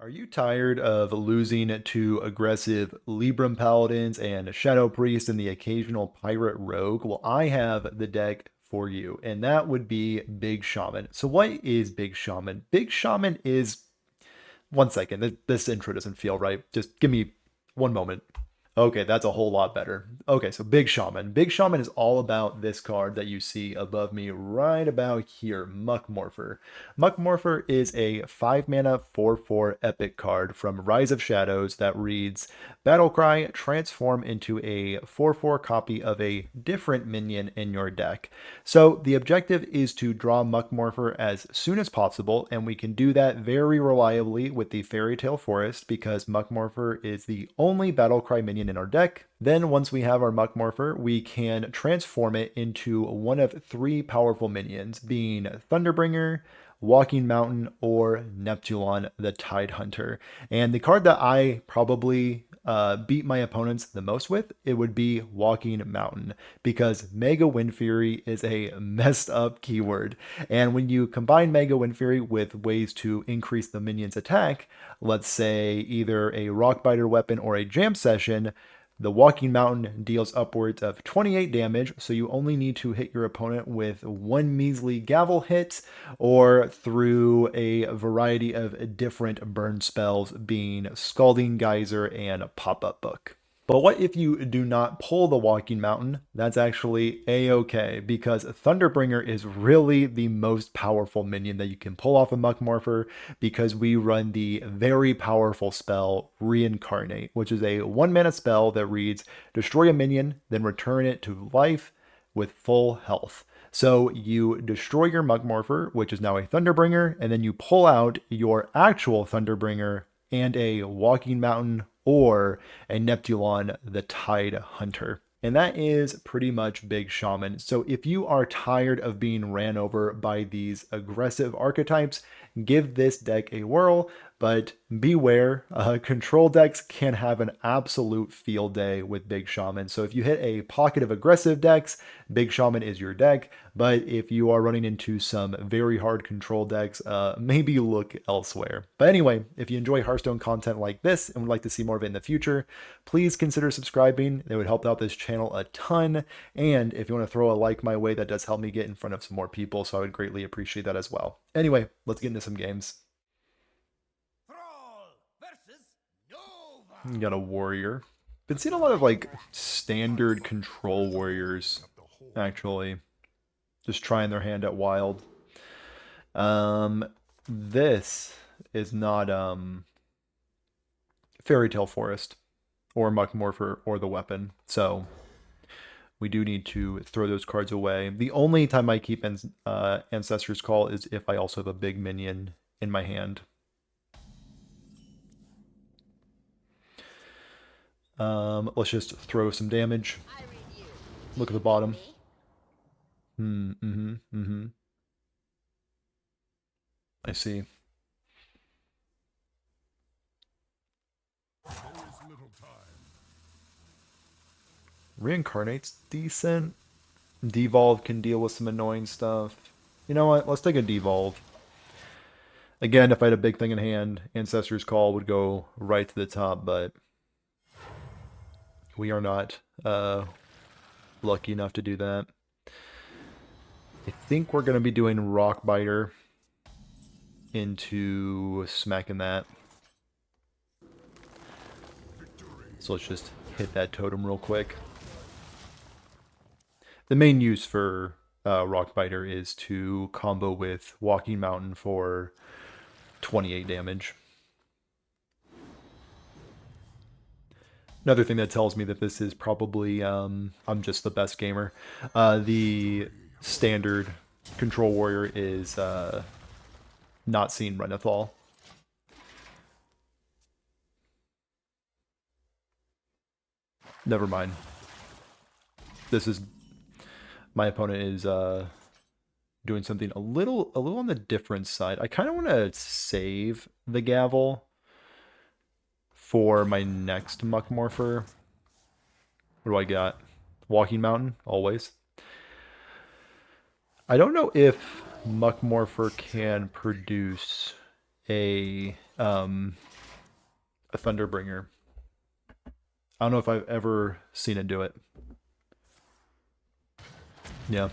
Are you tired of losing to aggressive Libram Paladins and Shadow Priest and the occasional Pirate Rogue? Well, I have the deck for you, and that would be Big Shaman. So what is Big Shaman? Big Shaman is... One second, this intro doesn't feel right. Just give me one moment. Okay, that's a whole lot better. Okay, so Big Shaman. Big Shaman is all about this card that you see above me right about here, Muck Morpher. Muck Morpher is a 5 mana 4/4 epic card from Rise of Shadows that reads Battlecry, transform into a 4/4 copy of a different minion in your deck. So the objective is to draw Muck Morpher as soon as possible, and we can do that very reliably with the Fairy Tale Forest because Muck Morpher is the only Battlecry minion in our deck. Then once we have our Muck Morpher, we can transform it into one of 3 powerful minions, being Thunderbringer, Walking Mountain, or Neptulon the Tidehunter. And the card that I probably beat my opponents the most with, it would be Walking Mountain, because Mega Wind Fury is a messed up keyword. And when you combine Mega Wind Fury with ways to increase the minion's attack, let's say either a Rockbiter weapon or a Jam Session, the Walking Mountain deals upwards of 28 damage, so you only need to hit your opponent with one measly gavel hit or through a variety of different burn spells, being Scalding Geyser and Pop-Up Book. But what if you do not pull the Walking Mountain? That's actually a-okay, because Thunderbringer is really the most powerful minion that you can pull off a Muck Morpher, because we run the very powerful spell Reincarnate, which is a 1 mana spell that reads destroy a minion, then return it to life with full health. So you destroy your Muck Morpher, which is now a Thunderbringer, and then you pull out your actual Thunderbringer and a Walking Mountain or a Neptulon the Tidehunter. And that is pretty much Big Shaman. So if you are tired of being ran over by these aggressive archetypes, give this deck a whirl, but beware, control decks can have an absolute field day with Big Shaman. So if you hit a pocket of aggressive decks, Big Shaman is your deck. But if you are running into some very hard control decks, maybe look elsewhere. But anyway, if you enjoy Hearthstone content like this and would like to see more of it in the future, please consider subscribing. It would help out this channel a ton. And if you want to throw a like my way, that does help me get in front of some more people, so I would greatly appreciate that as well. Anyway, let's get into some games. You got a warrior. Been seeing a lot of like standard control warriors, actually. Just trying their hand at wild. This is not Fairy Tale Forest or Muck Morpher or the weapon. So we do need to throw those cards away. The only time I keep Ancestor's Call is if I also have a big minion in my hand. Let's just throw some damage. Look at the bottom. I see. Reincarnate's decent. Devolve can deal with some annoying stuff. You know what? Let's take a Devolve. Again, if I had a big thing in hand, Ancestor's Call would go right to the top, but we are not lucky enough to do that. I think we're going to be doing Rockbiter into smacking that. So let's just hit that totem real quick. The main use for Rockbiter is to combo with Walking Mountain for 28 damage. Another thing that tells me that this is probably, I'm just the best gamer. The standard control warrior is not seeing Renethal. Never mind. This is... My opponent is doing something a little on the different side. I kind of want to save the gavel for my next Muck Morpher. What do I got? Walking Mountain, always. I don't know if Muck Morpher can produce a a Thunderbringer. I don't know if I've ever seen it do it. Yeah.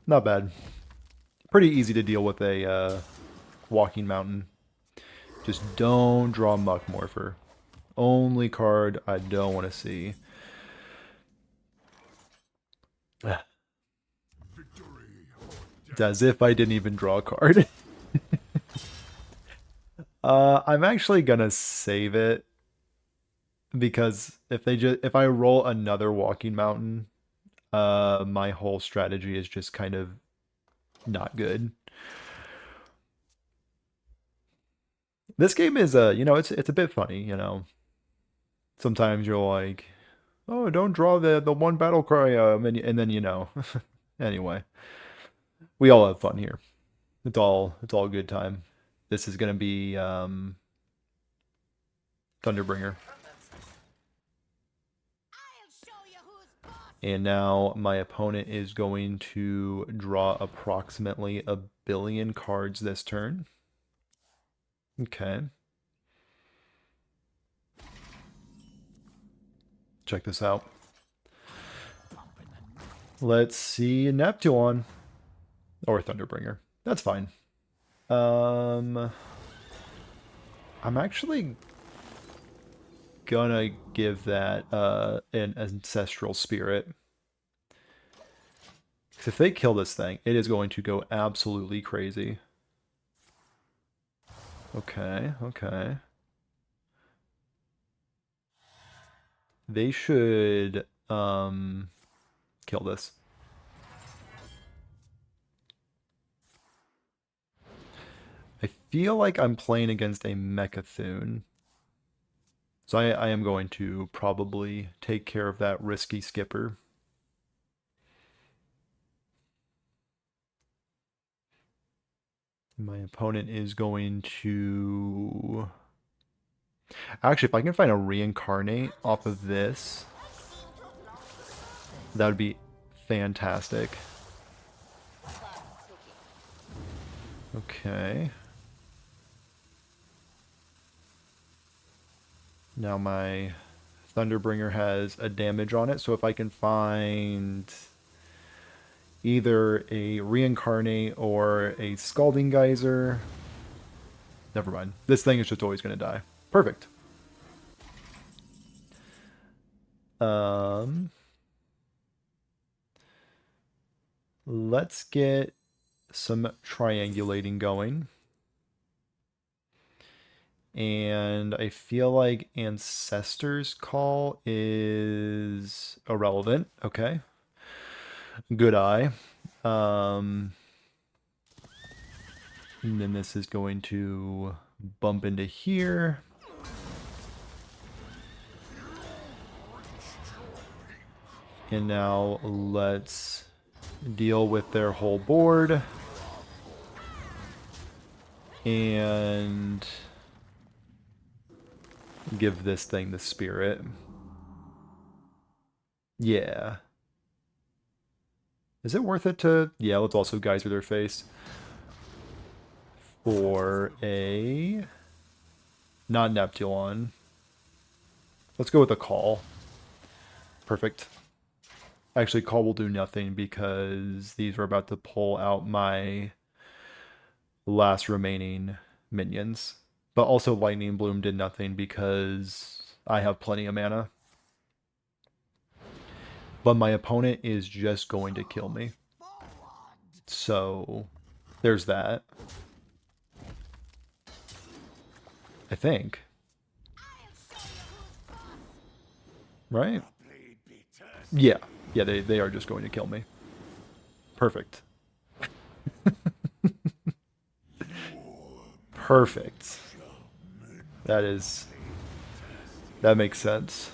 Not bad. Pretty easy to deal with a Walking Mountain. Just don't draw Muckmorpher. Only card I don't want to see. It's as if I didn't even draw a card. I'm actually gonna save it because if I roll another Walking Mountain, my whole strategy is just kind of not good. This game is it's a bit funny, you know. Sometimes you're like, oh, don't draw the one battle cry, and then anyway, we all have fun here. It's all good time. This is gonna be Thunderbringer. And now my opponent is going to draw approximately 1 billion cards this turn. Okay. Check this out. Let's see Neptune. Or Thunderbringer. That's fine. I'm actually gonna give that an Ancestral Spirit. Because if they kill this thing, it is going to go absolutely crazy. Okay, okay. They should kill this. I feel like I'm playing against a Mechathune. So I am going to probably take care of that risky skipper. My opponent is going to... Actually, if I can find a Reincarnate off of this, that would be fantastic. Okay. Now my Thunderbringer has a damage on it, so if I can find either a Reincarnate or a Scalding Geyser... Never mind. This thing is just always going to die. Perfect. Let's get some triangulating going. And I feel like Ancestor's Call is irrelevant. Okay. Good eye. And then this is going to bump into here. And now let's deal with their whole board. And give this thing the spirit. Yeah. Is it worth it to... Yeah, let's also geyser their face. For a... Not Neptune. Let's go with a call. Perfect. Actually, call will do nothing because these are about to pull out my last remaining minions. But also Lightning Bloom did nothing because I have plenty of mana. But my opponent is just going to kill me. So, there's that. I think. Right? Yeah. Yeah, they are just going to kill me. Perfect. Perfect. That makes sense.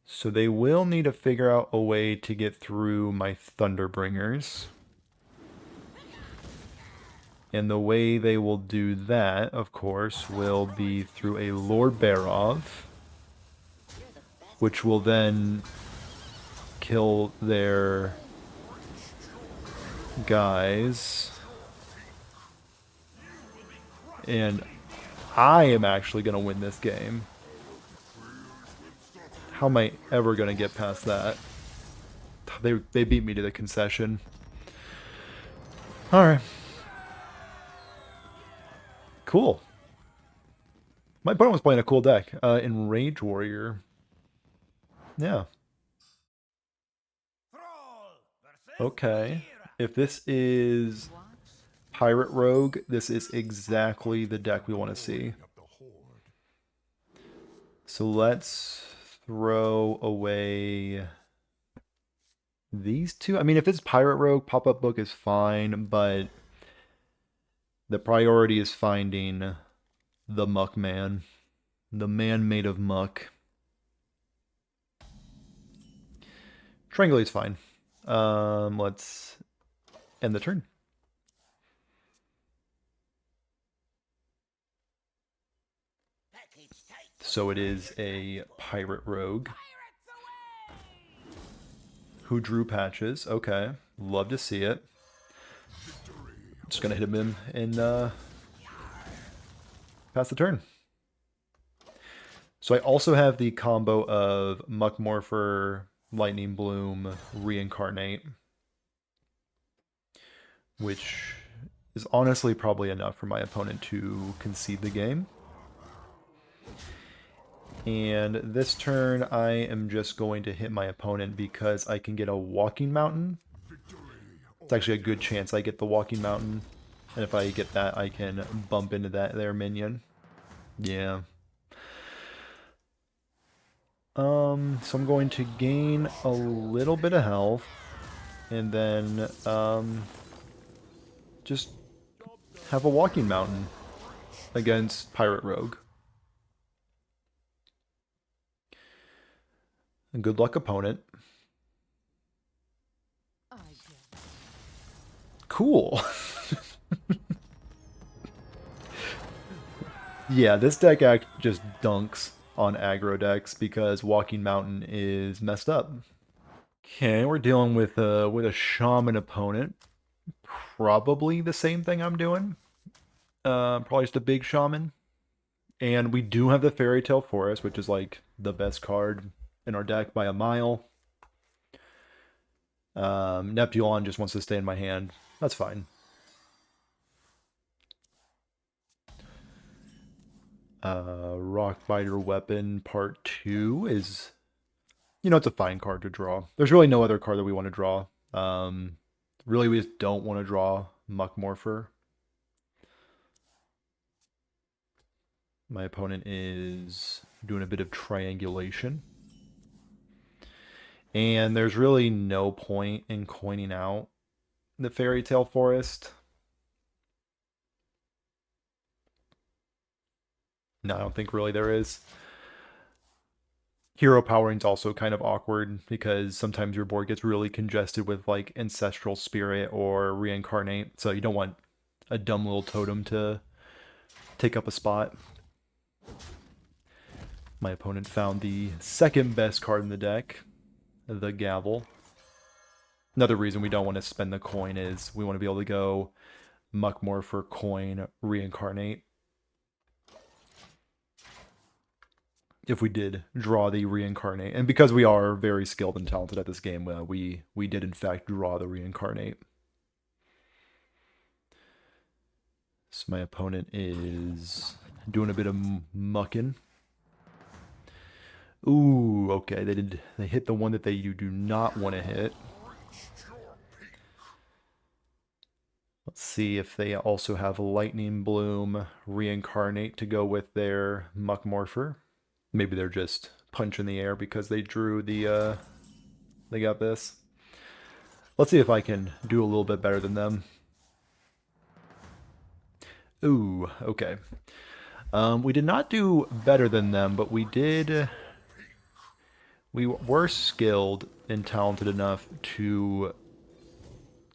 So they will need to figure out a way to get through my Thunderbringers. And the way they will do that, of course, will be through a Lord Barov, which will then kill their guys. And I am actually going to win this game. How am I ever going to get past that? They beat me to the concession. Alright. Cool. My opponent was playing a cool deck. Enrage Warrior. Yeah. Okay. If this is Pirate Rogue, this is exactly the deck we want to see. So let's throw away these two. I mean, if it's Pirate Rogue, Pop-Up Book is fine, but the priority is finding the Muck Man. The man made of muck. Triangulate's fine. Let's end the turn. So it is a Pirate Rogue who drew patches. Okay, love to see it. Just gonna hit him in and pass the turn. So I also have the combo of Muck Morpher, Lightning Bloom, Reincarnate, which is honestly probably enough for my opponent to concede the game. And this turn I am just going to hit my opponent because I can get a Walking Mountain. It's actually a good chance I get the Walking Mountain. And if I get that, I can bump into that there minion. Yeah. So I'm going to gain a little bit of health. And then, just have a Walking Mountain against Pirate Rogue. And good luck, opponent. Cool. Yeah, this deck act just dunks on aggro decks because Walking Mountain is messed up. Okay, we're dealing with a Shaman opponent. Probably the same thing I'm doing. Probably just a Big Shaman. And we do have the Fairy Tale Forest, which is like the best card in our deck by a mile. Neptulon just wants to stay in my hand. That's fine. Rockbiter Weapon Part 2 is, you know, it's a fine card to draw. There's really no other card that we want to draw. Really, we just don't want to draw Muck Morpher. My opponent is doing a bit of triangulation. And there's really no point in coining out the Fairy Tale Forest. No, I don't think really there is. Hero Powering's also kind of awkward because sometimes your board gets really congested with like Ancestral Spirit or Reincarnate, so you don't want a dumb little totem to take up a spot. My opponent found the second best card in the deck, the Gavel. Another reason we don't want to spend the coin is we want to be able to go Muck Morpher, coin, Reincarnate. If we did draw the Reincarnate. And because we are very skilled and talented at this game, we did in fact draw the Reincarnate. So my opponent is doing a bit of mucking. Ooh, okay, they hit the one that you do not want to hit. Let's see if they also have Lightning Bloom, Reincarnate to go with their Muck Morpher. Maybe they're just punching the air because they drew the, they got this. Let's see if I can do a little bit better than them. Ooh, okay. We did not do better than them, but we were skilled and talented enough to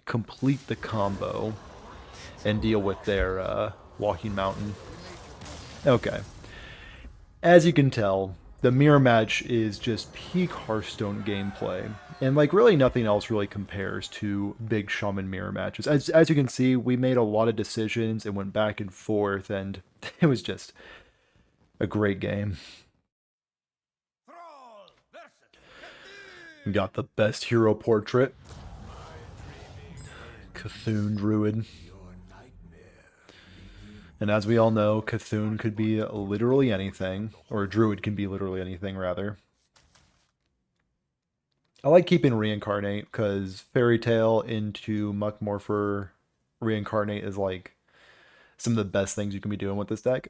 complete the combo and deal with their Walking Mountain. Okay. As you can tell, the mirror match is just peak Hearthstone gameplay. And like really nothing else really compares to Big Shaman mirror matches. As you can see, we made a lot of decisions and went back and forth, and it was just a great game. We got the best hero portrait. Cthulhu Druid. And as we all know, Cthulhu could be literally anything, or Druid can be literally anything, rather. I like keeping Reincarnate, because Fairy Tale into Muckmorpher Reincarnate is like some of the best things you can be doing with this deck.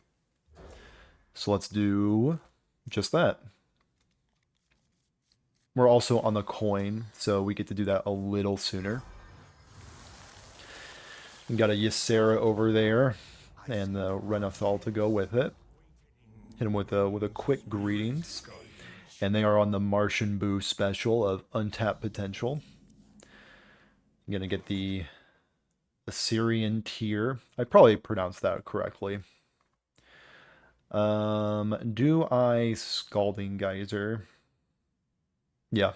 So let's do just that. We're also on the coin, so we get to do that a little sooner. We got a Ysera over there, and the Renathal to go with it. Hit him with a quick greetings. And they are on the Martian Boo special of Untapped Potential. I'm going to get the Assyrian Tier. I probably pronounced that correctly. Do I Scalding Geyser? Yeah.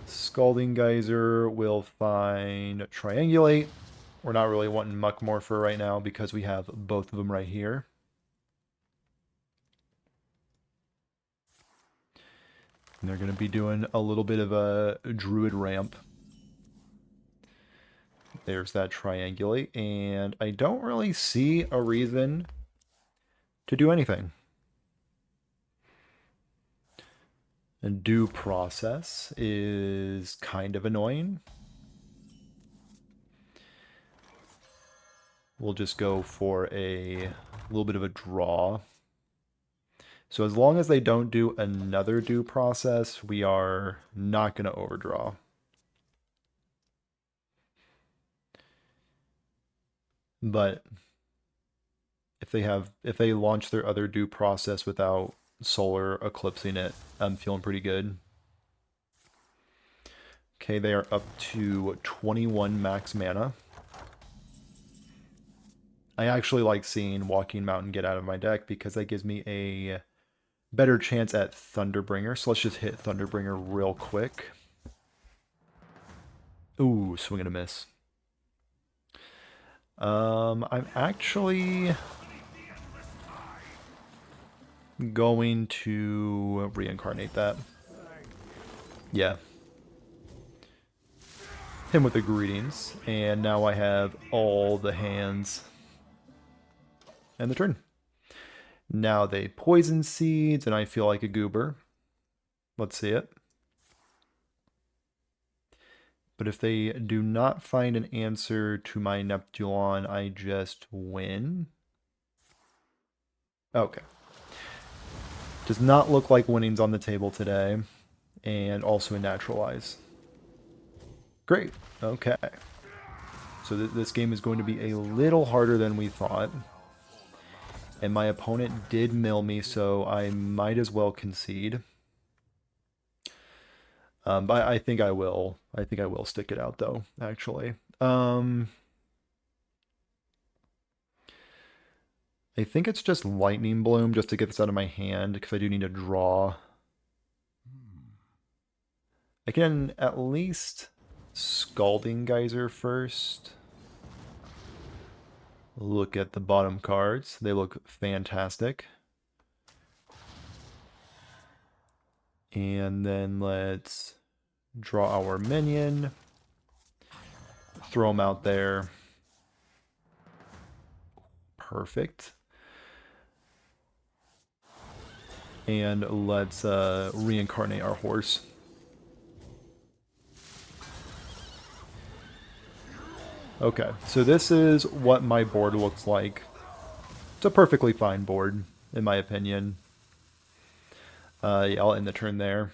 Scalding Geyser will find Triangulate. We're not really wanting Muckmorpher right now because we have both of them right here. And they're going to be doing a little bit of a Druid ramp. There's that Triangulate, and I don't really see a reason to do anything. And Due Process is kind of annoying. We'll just go for a little bit of a draw. So as long as they don't do another Due Process, we are not going to overdraw. But if they launch their other Due Process without Solar Eclipsing it, I'm feeling pretty good. Okay, they are up to 21 max mana. I actually like seeing Walking Mountain get out of my deck because that gives me a better chance at Thunderbringer. So let's just hit Thunderbringer real quick. Ooh, swing and a miss. I'm actually going to reincarnate that. Yeah. Him with the greetings, and now I have all the hands. And the turn. Now they poison seeds, and I feel like a goober. Let's see it. But if they do not find an answer to my Neptulon, I just win. Okay. Does not look like winning's on the table today. And also a naturalize. Great. Okay. So this game is going to be a little harder than we thought. And my opponent did mill me, so I might as well concede. But I think I will. I think I will stick it out, though, actually. I think it's just Lightning Bloom just to get this out of my hand, because I do need to draw. I can at least Scalding Geyser first. Look at the bottom cards. They look fantastic. And then let's draw our minion. Throw him out there. Perfect. And let's reincarnate our horse. Okay, so this is what my board looks like. It's a perfectly fine board, in my opinion. Yeah, I'll end the turn there.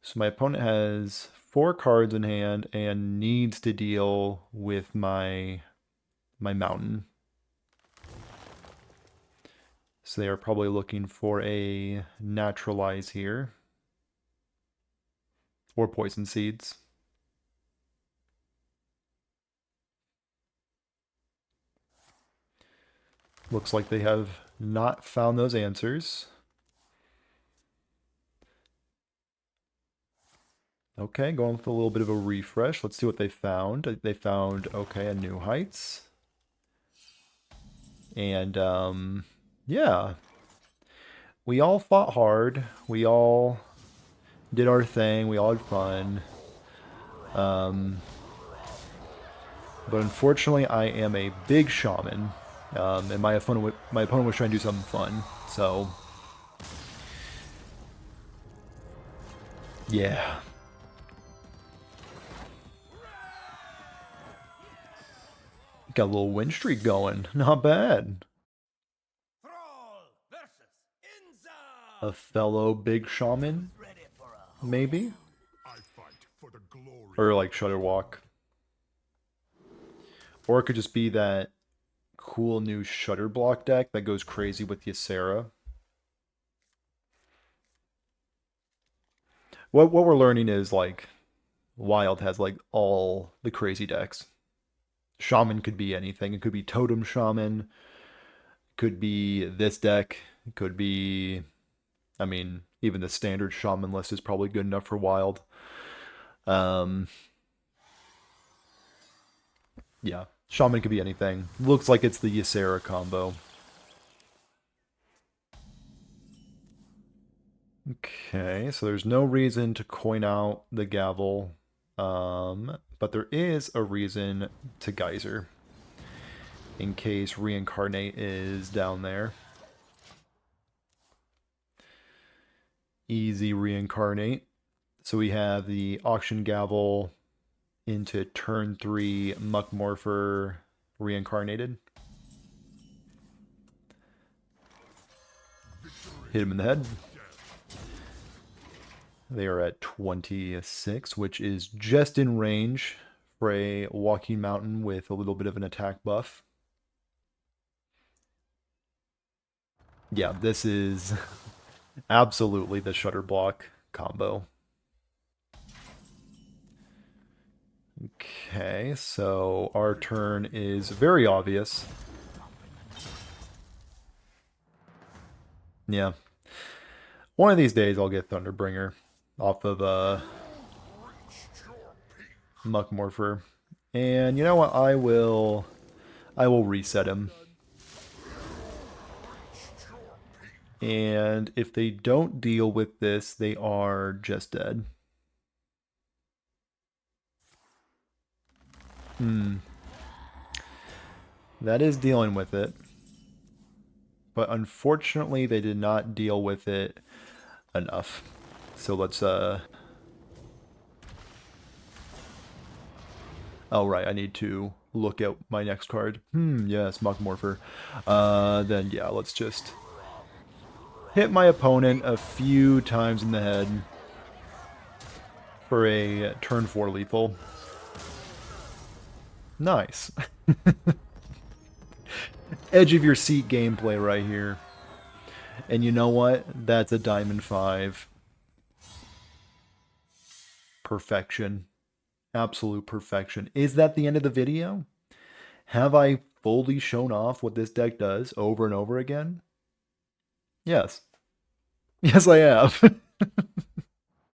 So my opponent has 4 cards in hand and needs to deal with my mountain. So they are probably looking for a naturalize here. Or poison seeds. Looks like they have not found those answers. Okay, going with a little bit of a refresh. Let's see what they found. They found, okay, a New Heights. And, yeah. We all fought hard. We all did our thing. We all had fun. But unfortunately, I am a big shaman. And my opponent was trying to do something fun. So, yeah. Got a little win streak going. Not bad. A fellow big shaman, maybe? Or like Shutterwalk. Or it could just be that cool new Shutter Block deck that goes crazy with Ysera. What we're learning is like Wild has like all the crazy decks. Shaman could be anything. It could be Totem Shaman. Could be this deck. It could be, I mean, even the standard Shaman list is probably good enough for Wild. Yeah, Shaman could be anything. Looks like it's the Ysera combo. Okay, so there's no reason to coin out the gavel, but there is a reason to geyser in case reincarnate is down there. Easy reincarnate. So we have the auction gavel into turn 3 Muckmorpher reincarnated. Hit him in the head. They are at 26, which is just in range for a Walking Mountain with a little bit of an attack buff. Yeah, this is absolutely the Shutter Block combo. Okay, so our turn is very obvious. Yeah. One of these days I'll get Thunderbringer off of Muckmorpher. And you know what? I will reset him. And if they don't deal with this, they are just dead. That is dealing with it. But unfortunately, they did not deal with it enough. So let's, oh right, I need to look at my next card. Yes, Muckmorpher. Then yeah, let's just hit my opponent a few times in the head for a turn 4 lethal. Nice. Edge of your seat gameplay right here. And you know what? That's a Diamond 5. Perfection. Absolute perfection. Is that the end of the video? Have I fully shown off what this deck does over and over again? Yes. Yes, I have.